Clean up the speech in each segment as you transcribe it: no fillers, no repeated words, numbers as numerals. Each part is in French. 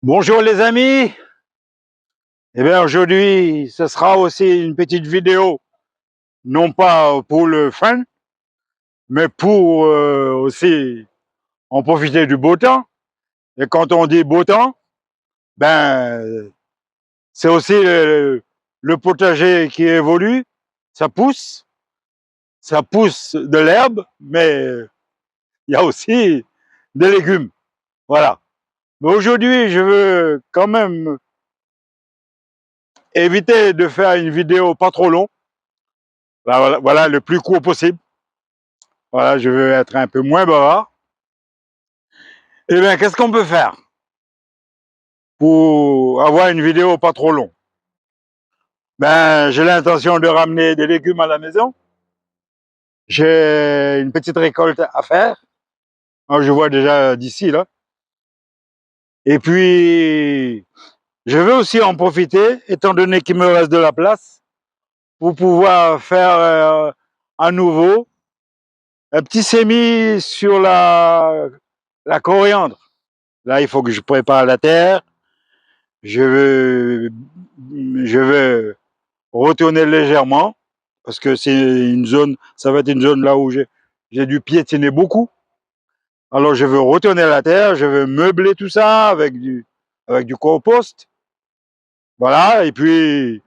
Bonjour les amis. Eh bien aujourd'hui, ce sera aussi une petite vidéo, non pas pour le fun, mais pour aussi en profiter du beau temps. Et quand on dit beau temps, ben c'est aussi le potager qui évolue, ça pousse de l'herbe, mais il y a aussi des légumes. Voilà. Mais aujourd'hui, je veux quand même éviter de faire une vidéo pas trop longue. Voilà, le plus court possible. Voilà, je veux être un peu moins bavard. Eh bien, qu'est-ce qu'on peut faire pour avoir une vidéo pas trop longue? Ben, j'ai l'intention de ramener des légumes à la maison. J'ai une petite récolte à faire. Alors, je vois déjà d'ici, là. Et puis, je veux aussi en profiter, étant donné qu'il me reste de la place, pour pouvoir faire à nouveau un petit sémis sur la coriandre. Là, il faut que je prépare la terre. Je veux, je veux retourner légèrement parce que c'est une zone, ça va être une zone là où j'ai dû piétiner beaucoup. Alors je veux retourner la terre, je veux meubler tout ça avec du compost. Voilà, et puis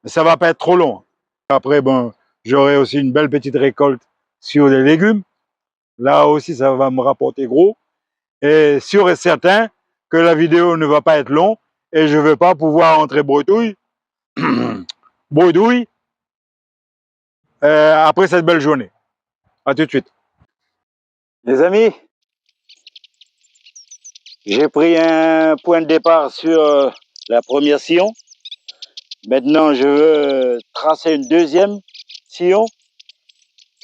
ça va pas être trop long. Après, bon, j'aurai aussi une belle petite récolte sur les légumes. Là aussi, ça va me rapporter gros. Et sûr et certain que la vidéo ne va pas être longue et je ne vais pas pouvoir entrer bredouille, bredouille après cette belle journée. À tout de suite. Les amis, j'ai pris un point de départ sur la première sillon. Maintenant, je veux tracer une deuxième sillon.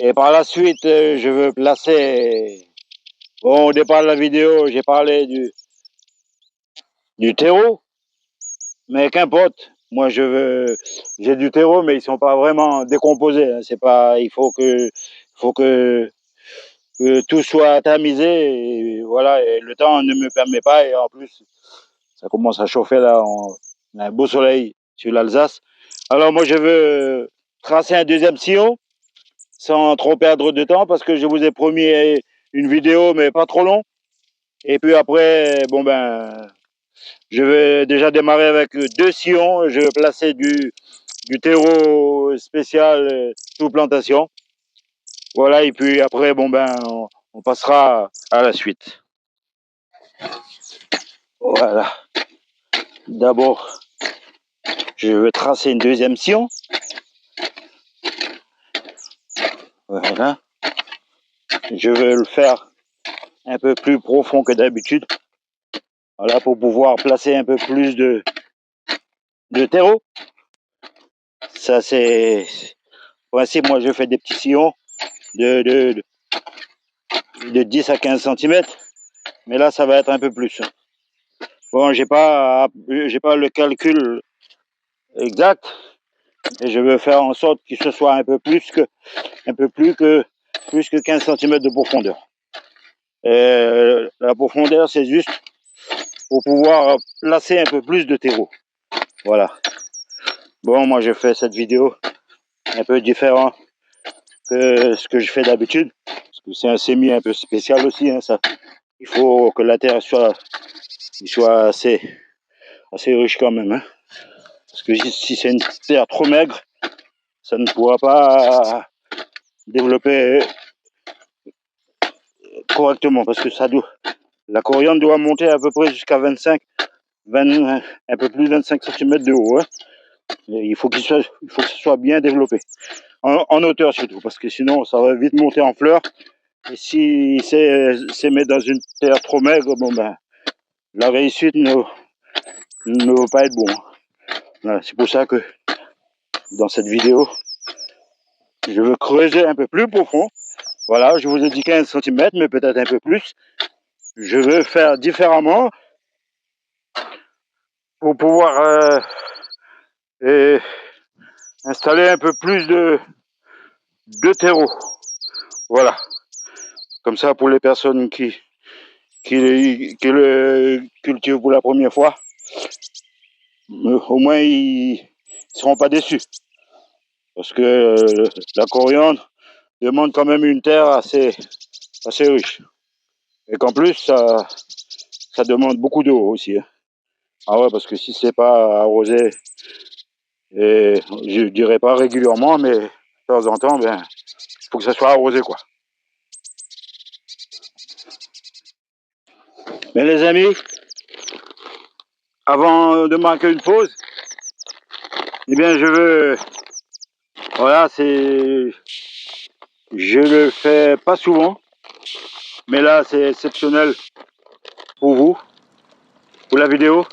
Et par la suite, je veux placer... Bon, au départ de la vidéo, j'ai parlé du terreau. Mais qu'importe. Moi, j'ai du terreau, mais ils sont pas vraiment décomposés. Hein. C'est pas, faut que tout soit tamisé. Et voilà. Et le temps ne me permet pas. Et en plus, ça commence à chauffer là. On a un beau soleil sur l'Alsace. Alors moi, je veux tracer un deuxième sillon sans trop perdre de temps parce que je vous ai promis une vidéo, mais pas trop long. Et puis après, bon ben, je vais déjà démarrer avec deux sillons. Je vais placer du terreau spécial sous plantation. Voilà, et puis après, bon ben, on passera à la suite. Voilà. D'abord, je vais tracer une deuxième sillon. Voilà. Je vais le faire un peu plus profond que d'habitude. Voilà, pour pouvoir placer un peu plus de terreau. Ça, c'est principe. Moi, je fais des petits sillons de 10 à 15 cm. Mais là, ça va être un peu plus. Bon, j'ai pas le calcul exact, et je veux faire en sorte que ce soit un peu plus que 15 cm de profondeur. Et la profondeur, c'est juste pour pouvoir placer un peu plus de terreau. Voilà. Bon, moi, je fais cette vidéo un peu différent que ce que je fais d'habitude, parce que c'est un sémi un peu spécial aussi. Hein, ça. Il faut que la terre soit assez riche quand même. Hein. Parce que si c'est une terre trop maigre, ça ne pourra pas développer correctement parce que la coriandre doit monter à peu près jusqu'à 20, un peu plus de 25 cm de haut. Hein. Il faut que ce soit bien développé. En hauteur surtout, parce que sinon ça va vite monter en fleurs. Et si c'est mis dans une terre trop maigre, bon ben, la réussite ne va pas être bon. Voilà, c'est pour ça que dans cette vidéo, je veux creuser un peu plus profond. Voilà, je vous ai dit 15 cm, mais peut-être un peu plus. Je veux faire différemment pour pouvoir installer un peu plus de terreau. Voilà. Comme ça, pour les personnes qui qui le cultivent pour la première fois, au moins ils ne seront pas déçus. Parce que la coriandre demande quand même une terre assez riche. Et qu'en plus, ça demande beaucoup d'eau aussi. Hein. Ah ouais, parce que si c'est pas arrosé, et je dirais pas régulièrement, mais de temps en temps, ben, il faut que ça soit arrosé, quoi. Mais les amis, avant de marquer une pause, eh bien, je veux, voilà, je le fais pas souvent, mais là, c'est exceptionnel pour vous, pour la vidéo.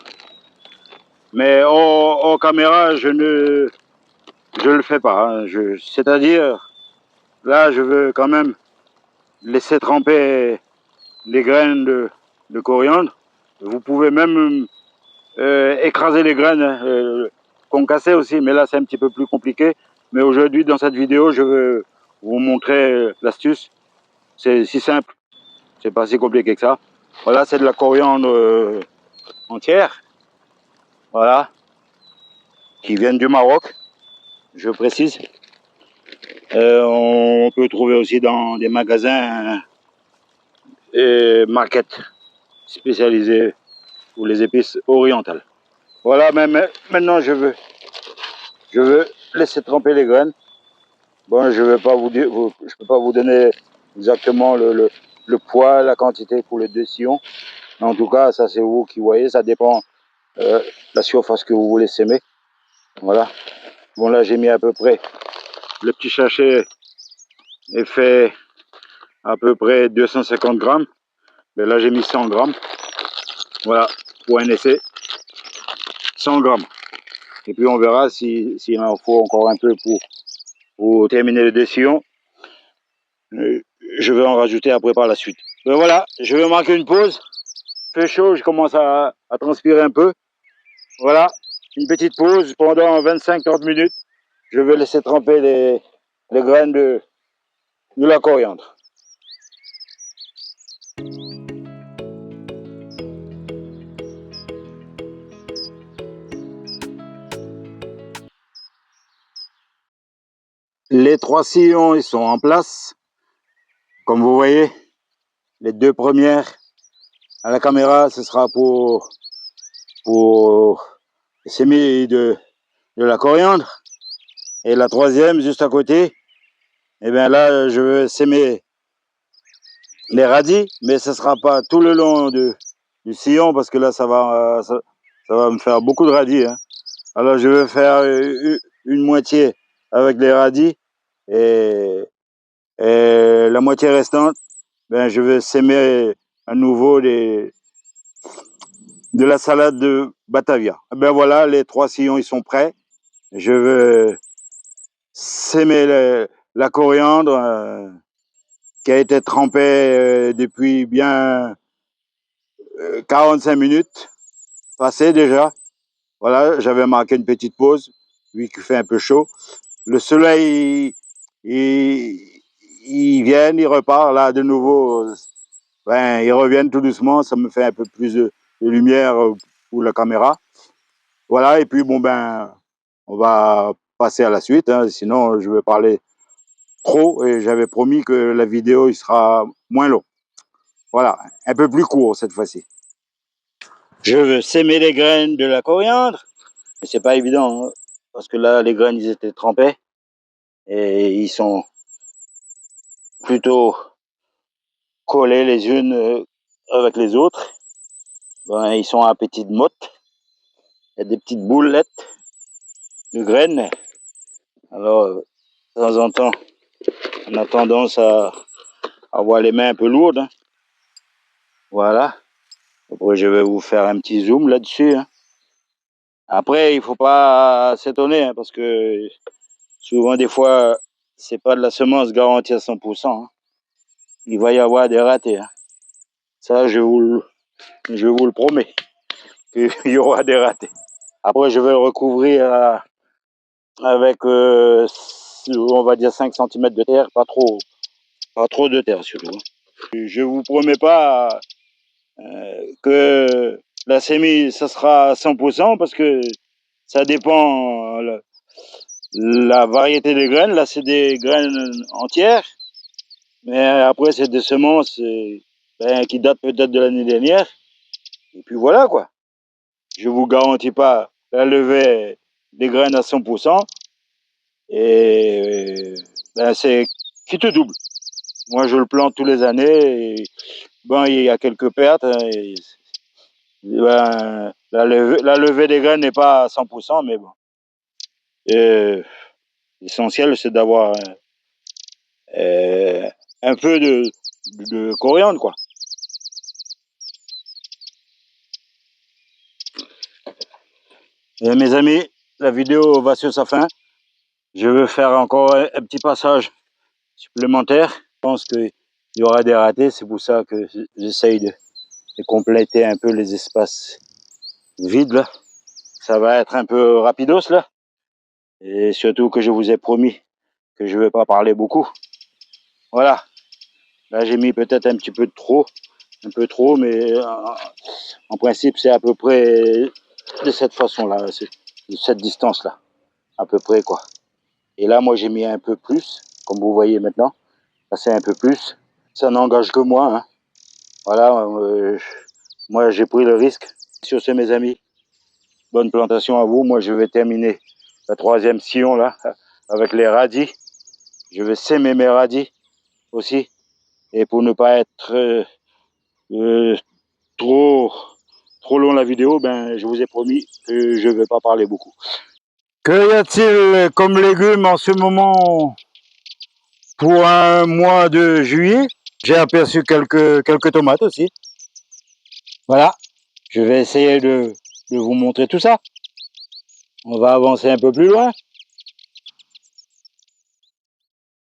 Mais en caméra, je le fais pas. Hein. C'est-à-dire, là, je veux quand même laisser tremper les graines de coriandre. Vous pouvez même écraser les graines concassées aussi, mais là, c'est un petit peu plus compliqué. Mais aujourd'hui, dans cette vidéo, je veux vous montrer l'astuce. C'est si simple, c'est pas si compliqué que ça. Voilà, c'est de la coriandre entière, voilà, qui vient du Maroc, je précise. On peut trouver aussi dans des magasins et market spécialisés pour les épices orientales. Voilà, mais maintenant je veux laisser tremper les graines. Bon, je vais pas vous dire, je peux pas vous donner exactement le poids, la quantité pour les 2 sillons. En tout cas, ça c'est vous qui voyez, ça dépend la surface que vous voulez s'aimer. Voilà. Bon là j'ai mis à peu près, le petit sachet est fait à peu près 250 grammes. Mais là j'ai mis 100 grammes. Voilà, pour un essai, 100 grammes. Et puis on verra s'il en faut encore un peu pour terminer le dessillon. Je vais en rajouter après par la suite. Ben voilà, je vais marquer une pause. Il fait chaud, je commence à transpirer un peu. Voilà, une petite pause pendant 25-30 minutes. Je vais laisser tremper les graines de la coriandre. Les 3 sillons, ils sont en place. Comme vous voyez, les 2 premières à la caméra, ce sera pour semer de la coriandre. Et la 3e, juste à côté, et bien là, je vais semer les radis, mais ce ne sera pas tout le long du sillon, parce que là, ça va me faire beaucoup de radis. Hein. Alors, je vais faire une moitié avec les radis, et la moitié restante, ben, je vais semer à nouveau de la salade de Batavia. Ben voilà, les 3 sillons, ils sont prêts. Je vais semer la coriandre qui a été trempée depuis bien 45 minutes passées déjà. Voilà, j'avais marqué une petite pause, vu qu'il fait un peu chaud. Le soleil, il vient, il repart là de nouveau. Ben, ils reviennent tout doucement, ça me fait un peu plus de lumière pour la caméra. Voilà, et puis bon ben, on va passer à la suite, hein, sinon je vais parler trop et j'avais promis que la vidéo il sera moins long. Voilà, un peu plus court cette fois-ci. Je veux semer les graines de la coriandre, mais c'est pas évident, hein, parce que là les graines ils étaient trempées et ils sont plutôt collées les unes avec les autres. Ben, ils sont à petites mottes, il y a des petites boulettes de graines. Alors, de temps en temps, on a tendance à avoir les mains un peu lourdes. Hein. Voilà. Après, je vais vous faire un petit zoom là-dessus. Hein. Après, il faut pas s'étonner, hein, parce que souvent, des fois, c'est pas de la semence garantie à 100%. Hein. Il va y avoir des ratés. Hein. Ça, je vous le promets. Il y aura des ratés. Après, je vais le recouvrir avec, on va dire, 5 cm de terre, pas trop de terre surtout. Hein. Je vous promets pas que la semis, ça sera à 100% parce que ça dépend la variété des graines. Là, c'est des graines entières, mais après, c'est des semences qui datent peut-être de l'année dernière. Et puis voilà, quoi. Je vous garantis pas la levée des graines à 100%. Et c'est qui te double. Moi, je le plante tous les années. Et, il y a quelques pertes. Et, la levée des graines n'est pas à 100%, mais bon. L'essentiel, c'est d'avoir un peu de coriandre, quoi. Et mes amis, la vidéo va sur sa fin. Je veux faire encore un petit passage supplémentaire. Je pense qu'il y aura des ratés, c'est pour ça que j'essaye de compléter un peu les espaces vides là. Ça va être un peu rapidos là. Et surtout que je vous ai promis que je ne vais pas parler beaucoup. Voilà. Là j'ai mis peut-être un petit peu de trop. Un peu trop, mais en principe c'est à peu près de cette façon-là. De cette distance-là. À peu près quoi. Et là moi j'ai mis un peu plus, comme vous voyez maintenant. Là c'est un peu plus. Ça n'engage que moi. Hein. Voilà. Moi j'ai pris le risque. Sur ce mes amis. Bonne plantation à vous. Moi, je vais terminer la 3e sillon là avec les radis. Je vais s'aimer mes radis aussi. Et pour ne pas être trop long la vidéo, je vous ai promis que je ne vais pas parler beaucoup. Que y a-t-il comme légumes en ce moment pour un mois de juillet? J'ai aperçu quelques tomates aussi. Voilà. Je vais essayer de vous montrer tout ça. On va avancer un peu plus loin.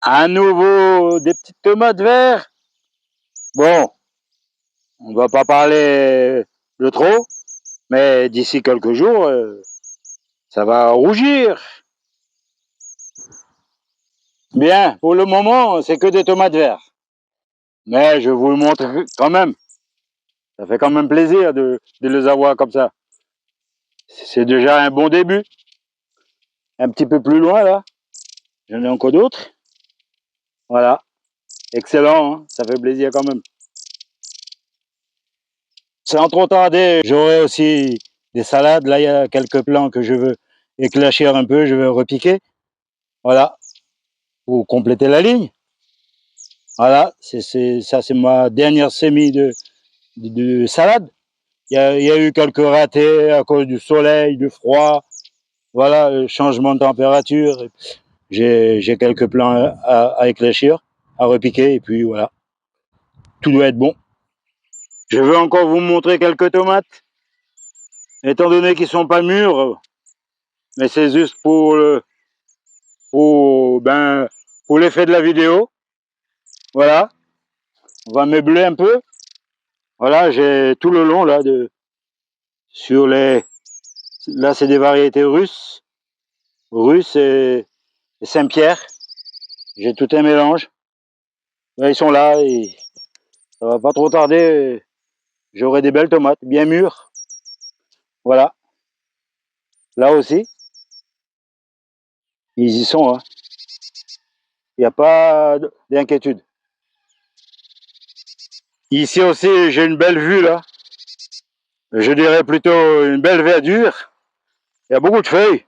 À nouveau, des petites tomates vertes. Bon, on ne va pas parler de trop, mais d'ici quelques jours, ça va rougir. Bien, pour le moment, c'est que des tomates vertes. Mais je vous le montre quand même. Ça fait quand même plaisir de les avoir comme ça. C'est déjà un bon début. Un petit peu plus loin, là, j'en ai encore d'autres. Voilà. Excellent, hein, ça fait plaisir quand même. Sans trop tarder, j'aurai aussi des salades. Là, il y a quelques plants que je veux éclaircir un peu, je veux repiquer. Voilà, pour compléter la ligne. Voilà, ça c'est ma dernière semis de salade. Il y a eu quelques ratés à cause du soleil, du froid. Voilà, le changement de température. J'ai quelques plants à éclaircir, à repiquer, et puis voilà. Tout doit être bon. Je veux encore vous montrer quelques tomates. Étant donné qu'ils ne sont pas mûrs, mais c'est juste pour l'effet de la vidéo. Voilà. On va meubler un peu. Voilà, j'ai tout le long là là c'est des variétés russes et Saint-Pierre. J'ai tout un mélange. Là, ils sont là et ça va pas trop tarder. J'aurai des belles tomates bien mûres. Voilà. Là aussi, ils y sont. Hein. Il n'y a pas d'inquiétude. Ici aussi, j'ai une belle vue là. Je dirais plutôt une belle verdure. Il y a beaucoup de feuilles.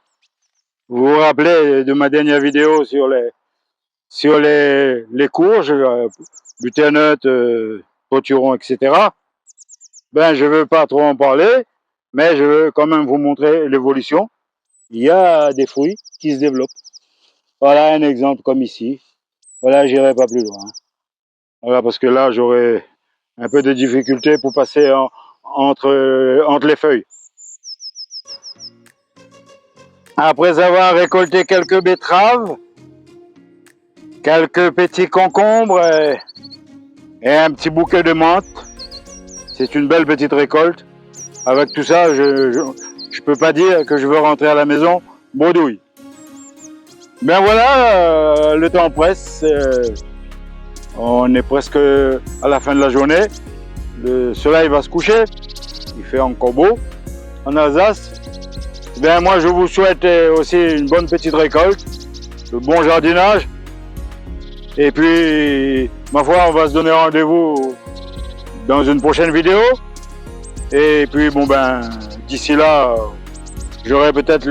Vous vous rappelez de ma dernière vidéo sur les courges, butternut, potiron, etc. Je ne veux pas trop en parler, mais je veux quand même vous montrer l'évolution. Il y a des fruits qui se développent. Voilà un exemple comme ici. Voilà, j'irai pas plus loin. Voilà, parce que là, j'aurais un peu de difficulté pour passer entre les feuilles. Après avoir récolté quelques betteraves, quelques petits concombres et un petit bouquet de menthe, c'est une belle petite récolte. Avec tout ça, je peux pas dire que je veux rentrer à la maison bredouille. Ben voilà, le temps presse. On est presque à la fin de la journée. le soleil va se coucher. Il fait encore beau en Alsace. Ben moi je vous souhaite aussi une bonne petite récolte, de bon jardinage. Et puis, ma foi, on va se donner rendez-vous dans une prochaine vidéo. Et puis, bon ben, d'ici là, j'aurai peut-être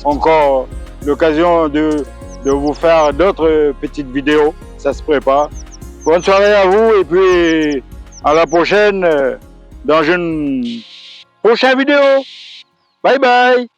encore l'occasion de vous faire d'autres petites vidéos. Ça se prépare. Bonne soirée à vous et puis à la prochaine dans une prochaine vidéo. Bye bye.